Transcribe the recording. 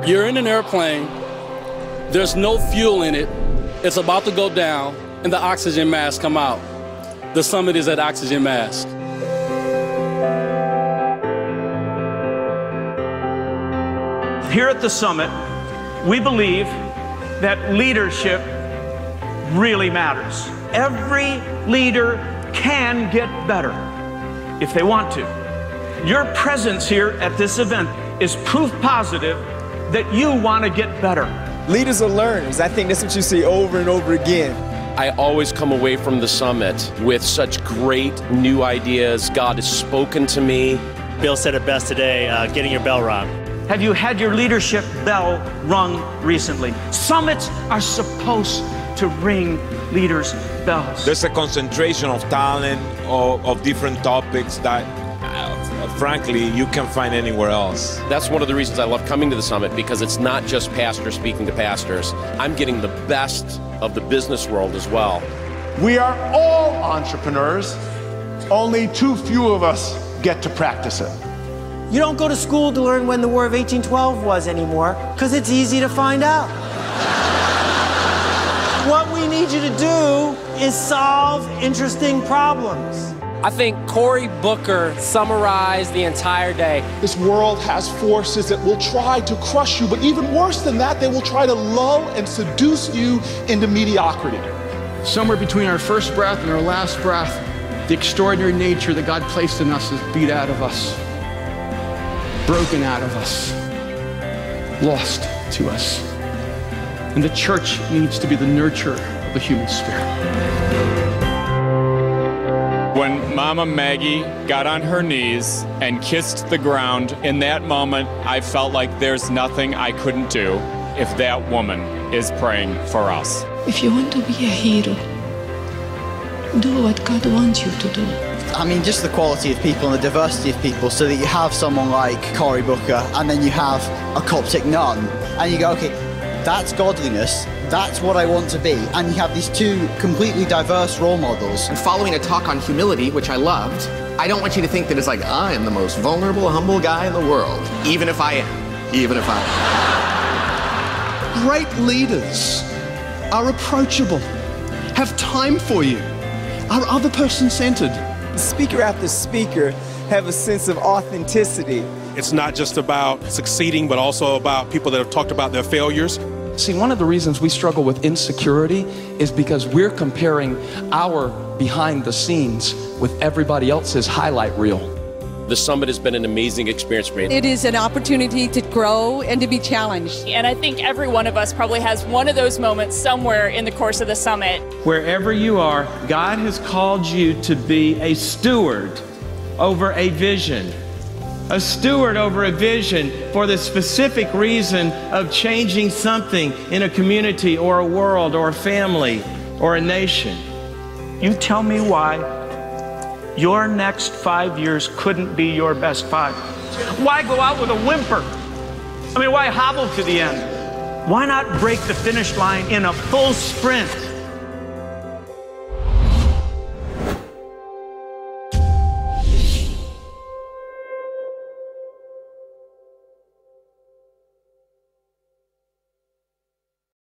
You're in an airplane, there's no fuel in it, it's about to go down, and the oxygen mask come out. The summit is that oxygen mask. Here at the summit, we believe that leadership really matters. Every leader can get better if they want to. Your presence here at this event is proof positive that you want to get better. Leaders are learners. I think that's what you see over and over again. I always come away from the summit with such great new ideas. God has spoken to me. Bill said it best today, getting your bell rung. Have you had your leadership bell rung recently? Summits are supposed to ring leaders' bells. There's a concentration of talent, of different topics that frankly, you can't find anywhere else. That's one of the reasons I love coming to the summit, because it's not just pastors speaking to pastors. I'm getting the best of the business world as well. We are all entrepreneurs. Only too few of us get to practice it. You don't go to school to learn when the War of 1812 was anymore, because it's easy to find out. What we need you to do is solve interesting problems. I think Cory Booker summarized the entire day. This world has forces that will try to crush you, but even worse than that, they will try to lull and seduce you into mediocrity. Somewhere between our first breath and our last breath, the extraordinary nature that God placed in us is beat out of us, broken out of us, lost to us. And the church needs to be the nurturer of the human spirit. When Mama Maggie got on her knees and kissed the ground, in that moment, I felt like there's nothing I couldn't do if that woman is praying for us. If you want to be a hero, do what God wants you to do. I mean, just the quality of people and the diversity of people, so that you have someone like Cory Booker and then you have a Coptic nun, and you go, okay, that's godliness. That's what I want to be. And you have these two completely diverse role models. And following a talk on humility, which I loved, I don't want you to think that it's like, I am the most vulnerable, humble guy in the world. Even if I am. Even if I am. Great leaders are approachable, have time for you, are other person-centered. Speaker after speaker have a sense of authenticity. It's not just about succeeding, but also about people that have talked about their failures. See, one of the reasons we struggle with insecurity is because we're comparing our behind the scenes with everybody else's highlight reel. The summit has been an amazing experience for me. It is an opportunity to grow and to be challenged. And I think every one of us probably has one of those moments somewhere in the course of the summit. Wherever you are, God has called you to be a steward over a vision. A steward over a vision for the specific reason of changing something in a community or a world or a family or a nation. You tell me why your next 5 years couldn't be your best 5. Why go out with a whimper? I mean, why hobble to the end? Why not break the finish line in a full sprint?